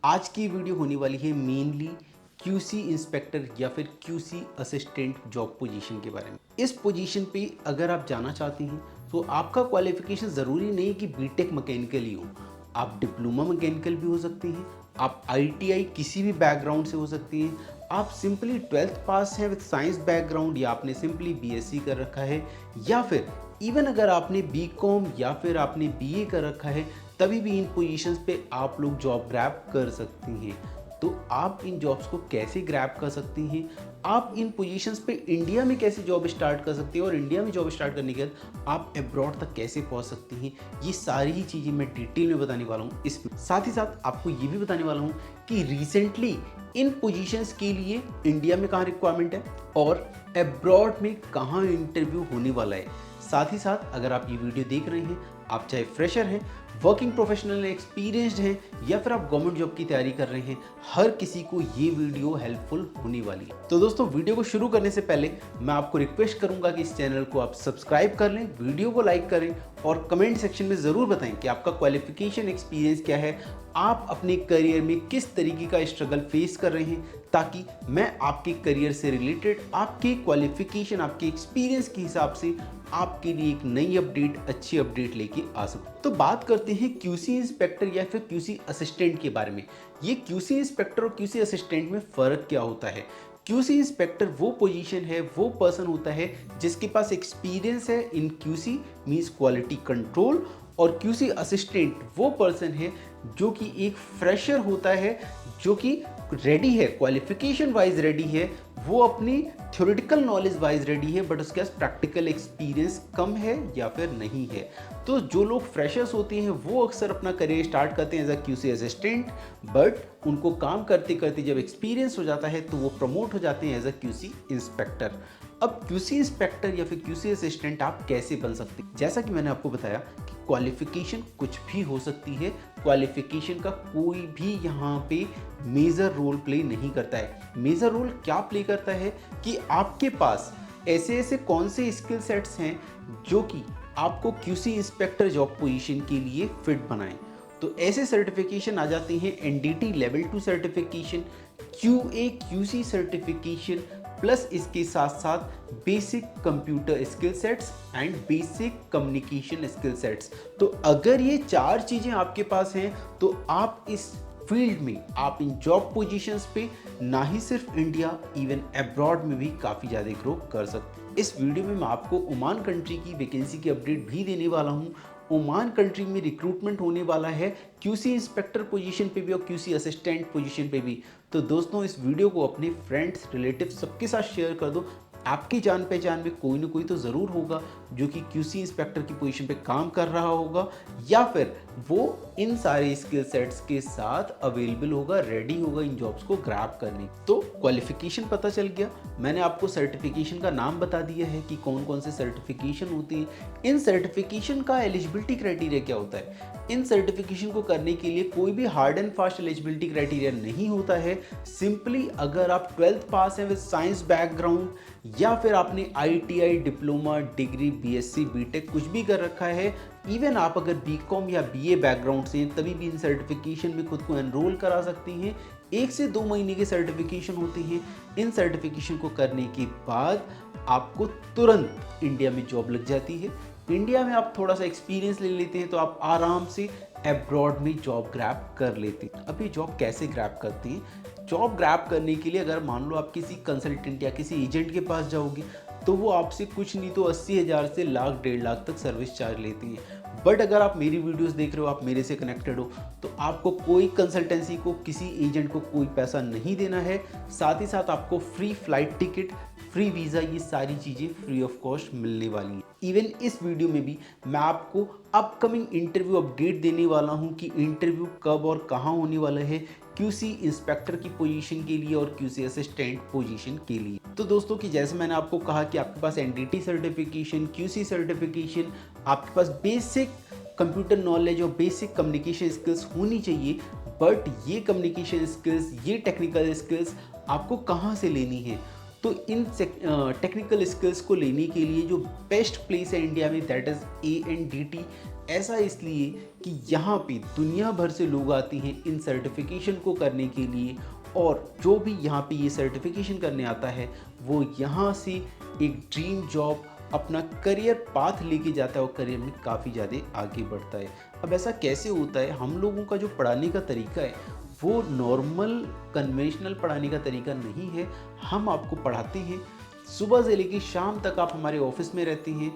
आज की वीडियो होने वाली है मेनली क्यूसी इंस्पेक्टर या फिर क्यूसी असिस्टेंट जॉब पोजीशन के बारे में। इस पोजीशन पे अगर आप जाना चाहते हैं तो आपका क्वालिफिकेशन ज़रूरी नहीं कि बीटेक मैकेनिकल ही हो, आप डिप्लोमा मैकेनिकल भी हो सकते हैं, आप आईटीआई किसी भी बैकग्राउंड से हो सकती हैं, आप सिंपली 12th पास हैं विद साइंस बैकग्राउंड या आपने सिंपली बीएससी कर रखा है, या फिर इवन अगर आपने बीकॉम या फिर आपने बीए कर रखा है, तभी भी इन पोजीशंस पे आप लोग जॉब ग्रैब कर सकती हैं। तो आप इन जॉब्स को कैसे ग्रैब कर सकती हैं, आप इन पोजीशंस पे इंडिया में कैसे जॉब स्टार्ट कर सकती हैं और इंडिया में जॉब स्टार्ट करने के बाद आप अब्रॉड तक कैसे पहुंच सकती हैं, ये सारी ही चीज़ें मैं डिटेल में बताने वाला हूँ। इसमें साथ ही साथ आपको ये भी बताने वाला हूँ कि रिसेंटली इन पोजीशंस के लिए इंडिया में कहाँ रिक्वायरमेंट है और अब्रॉड में कहाँ इंटरव्यू होने वाला है। साथ ही साथ अगर आप ये वीडियो देख रहे हैं, आप चाहे फ्रेशर हैं, वर्किंग प्रोफेशनल एक्सपीरियंस्ड हैं या फिर आप गवर्नमेंट जॉब की तैयारी कर रहे हैं, हर किसी को ये वीडियो हेल्पफुल होने वाली है। तो दोस्तों, वीडियो को शुरू करने से पहले मैं आपको रिक्वेस्ट करूंगा कि इस चैनल को आप सब्सक्राइब कर लें, वीडियो को लाइक करें और कमेंट सेक्शन में ज़रूर बताएं कि आपका क्वालिफिकेशन एक्सपीरियंस क्या है, आप अपने करियर में किस तरीके का स्ट्रगल फेस कर रहे हैं, ताकि मैं आपके करियर से रिलेटेड आपके क्वालिफिकेशन, आपके एक्सपीरियंस के हिसाब से आपके लिए एक नई अपडेट, अच्छी अपडेट लेके आ सकूं। तो बात करते हैं क्यूसी इंस्पेक्टर या फिर क्यूसी असिस्टेंट के बारे में। ये क्यूसी इंस्पेक्टर और क्यूसी असिस्टेंट में फ़र्क क्या होता है? क्यूसी इंस्पेक्टर वो पोजीशन है, वो पर्सन होता है जिसके पास एक्सपीरियंस है इन क्यूसी मींस क्वालिटी कंट्रोल, और क्यूसी असिस्टेंट वो पर्सन है जो कि एक फ्रेशर होता है, जो कि रेडी है, क्वालिफिकेशन वाइज रेडी है, वो अपनी थ्योरेटिकल नॉलेज वाइज रेडी है, बट उसके पास प्रैक्टिकल एक्सपीरियंस कम है या फिर नहीं है। तो जो लोग फ्रेशर्स होते हैं वो अक्सर अपना करियर स्टार्ट करते हैं as a QC assistant, but उनको काम करते करते जब एक्सपीरियंस हो जाता है तो वो प्रमोट हो जाते हैं एज अ क्यूसी इंस्पेक्टर। अब क्यूसी इंस्पेक्टर या फिर क्यूसी असिस्टेंट आप कैसे बन सकते हैं? जैसा कि मैंने आपको बताया कि क्वालिफिकेशन कुछ भी हो सकती है, क्वालिफिकेशन का कोई भी यहाँ पे मेजर रोल प्ले नहीं करता है। मेजर रोल क्या प्ले करता है कि आपके पास ऐसे ऐसे कौन से स्किल सेट्स हैं जो कि आपको क्यूसी इंस्पेक्टर जॉब पोजीशन के लिए फिट बनाएं। तो ऐसे सर्टिफिकेशन आ जाते हैं NDT level 2 certification, QA QC certification, plus इसके साथ साथ basic computer skill sets and basic communication skill sets. तो अगर ये चार चीज़ें आपके पास हैं तो आप इस फील्ड में, आप इन जॉब पोजीशंस पे ना ही सिर्फ इंडिया, इवन अब्रॉड में भी काफ़ी ज़्यादा ग्रो कर सकते हैं। इस वीडियो में मैं आपको ओमान कंट्री की वैकेंसी की अपडेट भी देने वाला हूँ। ओमान कंट्री में रिक्रूटमेंट होने वाला है क्यूसी इंस्पेक्टर पोजीशन पे भी और क्यूसी असिस्टेंट पोजीशन पे भी। तो दोस्तों, इस वीडियो को अपने फ्रेंड्स, रिलेटिव्स सबके साथ शेयर कर दो। आपकी जान पहचान में कोई ना कोई तो ज़रूर होगा जो कि क्यूसी इंस्पेक्टर की पोजीशन पे काम कर रहा होगा, या फिर वो इन सारे स्किल सेट्स के साथ अवेलेबल होगा, रेडी होगा इन जॉब्स को ग्रैब करने। तो क्वालिफिकेशन पता चल गया, मैंने आपको सर्टिफिकेशन का नाम बता दिया है कि कौन कौन से सर्टिफिकेशन होते हैं। इन सर्टिफिकेशन का एलिजिबिलिटी क्राइटेरिया क्या होता है? इन सर्टिफिकेशन को करने के लिए कोई भी hard and fast eligibility criteria नहीं होता है। सिंपली अगर आप 12th पास हैं विद साइंस बैकग्राउंड, या फिर आपने ITI, diploma, degree, BSc, BTech कुछ भी कर रखा है, इवन आप अगर बीकॉम या बीए बैकग्राउंड से हैं, तभी भी इन सर्टिफिकेशन में खुद को एनरोल करा सकती हैं। 1 से 2 महीने के सर्टिफिकेशन होते हैं। इन सर्टिफिकेशन को करने के बाद आपको तुरंत इंडिया में जॉब लग जाती है। इंडिया में आप थोड़ा सा एक्सपीरियंस ले लेते हैं तो आप आराम से अब्रॉड में जॉब ग्रैब कर लेते हैं। अब ये जॉब कैसे ग्रैब करते हैं? जॉब ग्रैब करने के लिए अगर मान लो आप किसी कंसल्टेंट या किसी एजेंट के पास जाओगे तो वो आपसे कुछ नहीं तो 80,000 से लाख, 1.5 लाख तक सर्विस चार्ज लेती हैं। बट अगर आप मेरी वीडियोस देख रहे हो, आप मेरे से कनेक्टेड हो, तो आपको कोई कंसल्टेंसी को, किसी एजेंट को कोई पैसा नहीं देना है। साथ ही साथ आपको free flight ticket, free visa, ये सारी चीज़ें फ्री ऑफ कॉस्ट मिलने वाली हैं। इवन इस वीडियो में भी मैं आपको अपकमिंग इंटरव्यू अपडेट देने वाला हूं कि इंटरव्यू कब और कहां होने वाला है क्यूसी इंस्पेक्टर की पोजीशन के लिए और क्यूसी असिस्टेंट पोजीशन के लिए। तो दोस्तों, कि जैसे मैंने आपको कहा कि आपके पास एनडीटी सर्टिफिकेशन, क्यूसी सर्टिफिकेशन, आपके पास बेसिक कंप्यूटर नॉलेज और बेसिक कम्युनिकेशन स्किल्स होनी चाहिए। बट ये कम्युनिकेशन स्किल्स, ये टेक्निकल स्किल्स आपको कहाँ से लेनी है? तो इन टेक्निकल स्किल्स को लेने के लिए जो बेस्ट प्लेस है इंडिया में, दैट इज़ ANDT ऐसा इसलिए कि यहाँ पे दुनिया भर से लोग आते हैं इन सर्टिफिकेशन को करने के लिए, और जो भी यहाँ पे ये सर्टिफिकेशन करने आता है वो यहाँ से एक ड्रीम जॉब, अपना करियर पाथ लेके जाता है और करियर में काफ़ी ज़्यादा आगे बढ़ता है। अब ऐसा कैसे होता है? हम लोगों का जो पढ़ाने का तरीका है वो नॉर्मल कन्वेंशनल पढ़ाने का तरीका नहीं है। हम आपको पढ़ाते हैं, सुबह से लेकर शाम तक आप हमारे ऑफिस में रहते हैं,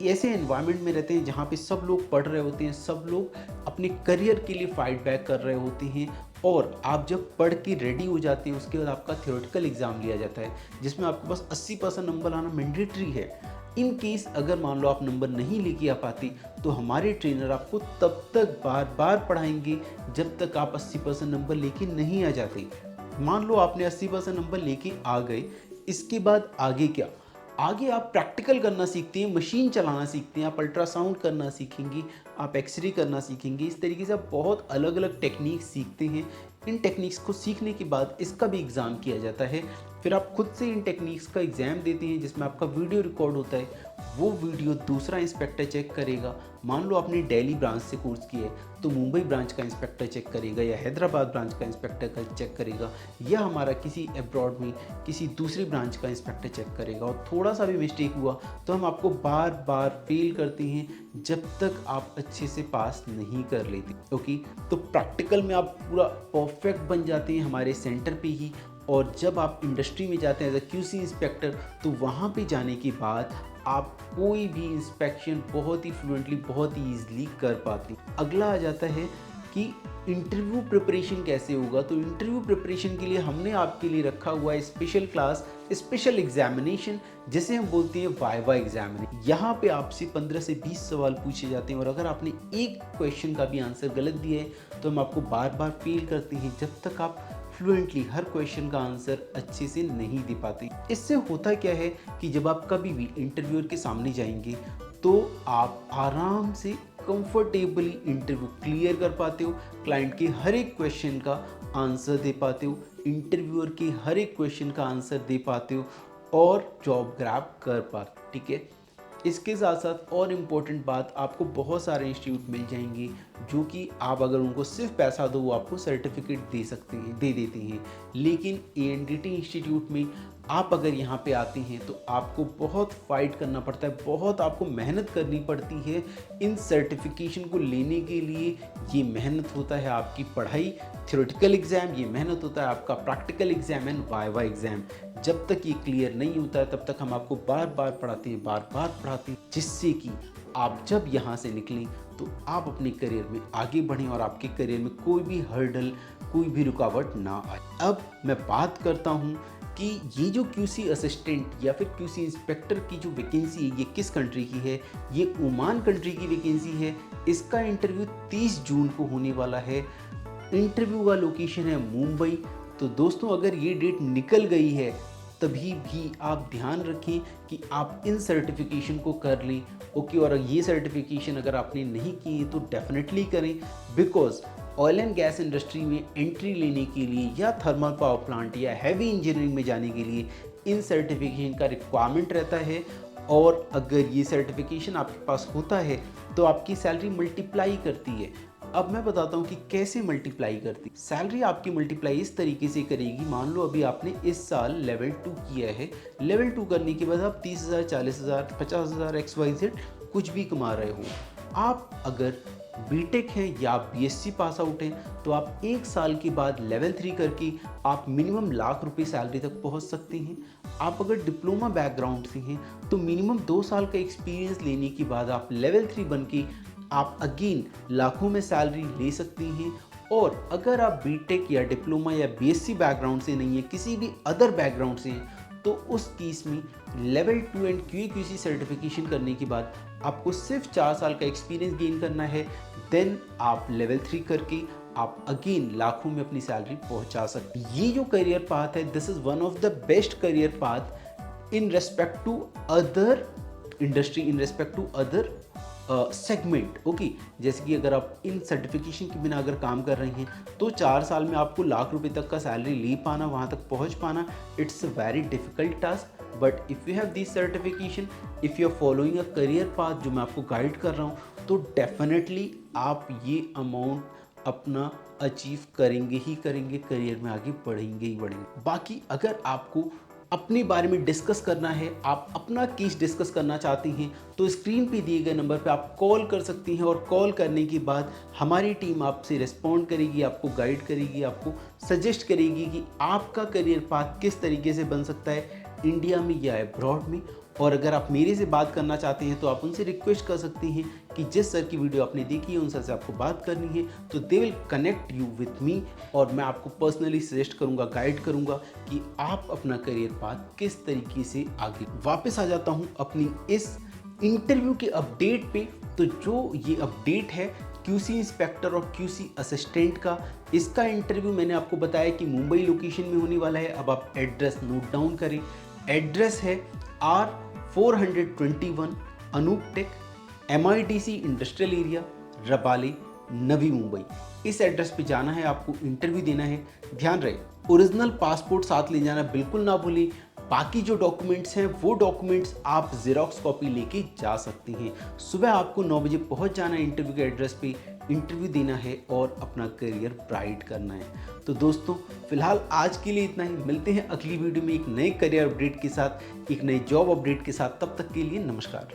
ऐसे एनवायरनमेंट में रहते हैं जहाँ पे सब लोग पढ़ रहे होते हैं, सब लोग अपने करियर के लिए फाइट बैक कर रहे होते हैं, और आप जब पढ़ के रेडी हो जाते हैं उसके बाद आपका थ्योरेटिकल एग्ज़ाम लिया जाता है जिसमें आपके पास 80% नंबर आना मैंडेटरी है। इन केस अगर मान लो आप नंबर नहीं लेके आ पाती तो हमारे ट्रेनर आपको तब तक बार बार पढ़ाएंगे जब तक आप 80% नंबर लेके नहीं आ जाते। मान लो आपने 80% नंबर लेके आ गए, इसके बाद आगे क्या? आगे आप प्रैक्टिकल करना सीखते हैं, मशीन चलाना सीखते हैं, आप अल्ट्रासाउंड करना सीखेंगे, आप एक्सरे करना सीखेंगे। इस तरीके से आप बहुत अलग अलग टेक्निक सीखते हैं। इन टेक्निक्स को सीखने के बाद इसका भी एग्ज़ाम किया जाता है। फिर आप खुद से इन टेक्निक्स का एग्ज़ाम देते हैं जिसमें आपका वीडियो रिकॉर्ड होता है। वो वीडियो दूसरा इंस्पेक्टर चेक करेगा। मान लो आपने दिल्ली ब्रांच से कोर्स किया है तो मुंबई ब्रांच का इंस्पेक्टर चेक करेगा, या हैदराबाद ब्रांच का इंस्पेक्टर का चेक करेगा, या हमारा किसी अब्रॉड में किसी दूसरी ब्रांच का इंस्पेक्टर चेक करेगा। और थोड़ा सा भी मिस्टेक हुआ तो हम आपको बार बार फेल करते हैं जब तक आप अच्छे से पास नहीं कर लेते। ओके, तो प्रैक्टिकल में आप पूरा परफेक्ट बन जाते हैं हमारे सेंटर पे ही। और जब आप इंडस्ट्री में जाते हैं एज अ क्यूसी इंस्पेक्टर तो वहाँ पे जाने के बाद आप कोई भी इंस्पेक्शन बहुत ही फ्लुएंटली, बहुत ही ईजिली कर पाते हैं। अगला आ जाता है कि इंटरव्यू प्रिपरेशन कैसे होगा। तो इंटरव्यू प्रिपरेशन के लिए हमने आपके लिए रखा हुआ है स्पेशल क्लास, स्पेशल एग्जामिनेशन, जिसे हम बोलते हैं वाइवा एग्जामिनेशन। यहाँ पे आपसे 15 से 20 सवाल पूछे जाते हैं और अगर आपने एक क्वेश्चन का भी आंसर गलत दिया है तो हम आपको बार बार फेल करते हैं जब तक आप फ्लुएंटली हर क्वेश्चन का आंसर अच्छे से नहीं दे पाते। इससे होता क्या है कि जब आप कभी भी इंटरव्यूअर के सामने जाएंगे तो आप आराम से कंफर्टेबली इंटरव्यू क्लियर कर पाते हो, क्लाइंट के हर एक क्वेश्चन का आंसर दे पाते हो, इंटरव्यूअर के हर एक क्वेश्चन का आंसर दे पाते हो और जॉब ग्रैब कर पाते। ठीक है, इसके साथ साथ और इम्पोर्टेंट बात, आपको बहुत सारे इंस्टीट्यूट मिल जाएंगे जो कि आप अगर उनको सिर्फ पैसा दो वो आपको सर्टिफिकेट दे सकते हैं, दे देते हैं। लेकिन एएनडीटी इंस्टीट्यूट में आप अगर यहाँ पे आते हैं तो आपको बहुत फाइट करना पड़ता है, बहुत आपको मेहनत करनी पड़ती है इन सर्टिफिकेशन को लेने के लिए। ये मेहनत होता है आपकी पढ़ाई, थ्योरेटिकल एग्ज़ाम, ये मेहनत होता है आपका practical exam and viva exam. जब तक ये क्लियर नहीं होता है तब तक हम आपको बार बार पढ़ाते हैं, बार बार पढ़ाते हैं, जिससे कि आप जब यहाँ से निकलें तो आप अपने करियर में आगे बढ़ें और आपके करियर में कोई भी हर्डल, कोई भी रुकावट ना आए। अब मैं बात करता हूँ कि ये जो क्यूसी असिस्टेंट या फिर क्यूसी इंस्पेक्टर की जो वैकेंसी है ये किस कंट्री की है। ये ओमान कंट्री की वैकेंसी है। इसका इंटरव्यू 30 जून को होने वाला है। इंटरव्यू का लोकेशन है मुंबई। तो दोस्तों अगर ये डेट निकल गई है तभी भी आप ध्यान रखें कि आप इन सर्टिफिकेशन को कर लें। ओके, और ये सर्टिफिकेशन अगर आपने नहीं की है तो डेफिनेटली करें, because oil and gas industry में एंट्री लेने के लिए या थर्मल पावर प्लांट या हैवी इंजीनियरिंग में जाने के लिए इन सर्टिफिकेशन का रिक्वायरमेंट रहता है। और अगर ये सर्टिफिकेशन आपके पास होता है तो आपकी सैलरी मल्टीप्लाई करती है। अब मैं बताता हूँ कि कैसे मल्टीप्लाई करती। सैलरी आपकी मल्टीप्लाई इस तरीके से करेगी, मान लो अभी आपने इस साल लेवल 2 किया है, लेवल 2 करने के बाद आप 30,000, 40,000, 50,000 XYZ कुछ भी कमा रहे हो। आप अगर बीटेक हैं या आप बीएससी पास आउट हैं तो आप एक साल के बाद लेवल 3 करके आप मिनिमम लाख रुपए सैलरी तक पहुंच सकते हैं। आप अगर डिप्लोमा बैकग्राउंड से हैं तो मिनिमम 2 साल का एक्सपीरियंस लेने के बाद आप लेवल 3 बन के आप अगेन लाखों में सैलरी ले सकते हैं। और अगर आप बीटेक या डिप्लोमा या बीएससी बैकग्राउंड से नहीं है, किसी भी अदर बैकग्राउंड से हैं, तो उस केस में लेवल 2 एंड QA/QC सर्टिफिकेशन करने के बाद आपको सिर्फ 4 साल का एक्सपीरियंस गेन करना है। देन आप लेवल 3 करके आप अगेन लाखों में अपनी सैलरी पहुंचा सकते हैं। ये जो करियर पाथ है, this is one of the best career path in respect to other industry, in respect to other segment. Okay, जैसे कि अगर आप इन सर्टिफिकेशन के बिना अगर काम कर रहे हैं तो 4 साल में आपको लाख रुपए तक का सैलरी ले पाना, वहाँ तक पहुँच पाना, it's a very difficult task. But if you have this certification, if you are following a career path जो मैं आपको गाइड कर रहा हूँ, तो डेफिनेटली आप ये अमाउंट अपना अचीव करेंगे ही करेंगे, करियर में आगे बढ़ेंगे ही बढ़ेंगे। बाकी अगर आपको अपने बारे में डिस्कस करना है, आप अपना केस डिस्कस करना चाहते हैं, तो स्क्रीन पे दिए गए नंबर पे आप कॉल कर सकती हैं और कॉल करने के बाद हमारी टीम आपसे रिस्पॉन्ड करेगी, आपको गाइड करेगी, आपको सजेस्ट करेगी कि आपका करियर पाथ किस तरीके से बन सकता है इंडिया में या अब्रॉड में। और अगर आप मेरे से बात करना चाहते हैं तो आप उनसे रिक्वेस्ट कर सकती हैं कि जिस सर की वीडियो आपने देखी है उन सर से आपको बात करनी है, तो they will connect you with me और मैं आपको पर्सनली सजेस्ट करूंगा, गाइड करूंगा कि आप अपना करियर पाथ किस तरीके से आगे। वापस आ जाता हूं अपनी इस इंटरव्यू के अपडेट पे। तो जो ये अपडेट है QC इंस्पेक्टर और QC असिस्टेंट का, इसका इंटरव्यू मैंने आपको बताया कि मुंबई लोकेशन में होने वाला है। अब आप एड्रेस नोट डाउन करें। एड्रेस है R421 Anup Tech, MIDC industrial area, Rabale, Navi Mumbai. इस एड्रेस पे जाना है, आपको इंटरव्यू देना है। ध्यान रहे ओरिजिनल पासपोर्ट साथ ले जाना बिल्कुल ना भूलें। बाकी जो डॉक्यूमेंट्स हैं वो डॉक्यूमेंट्स आप जेरोक्स कॉपी लेके जा सकते हैं। सुबह आपको 9 बजे पहुंच जाना है इंटरव्यू के एड्रेस पे, इंटरव्यू देना है और अपना करियर ब्राइट करना है। तो दोस्तों फिलहाल आज के लिए इतना ही। मिलते हैं अगली वीडियो में एक नए करियर अपडेट के साथ, एक नए जॉब अपडेट के साथ। तब तक के लिए नमस्कार।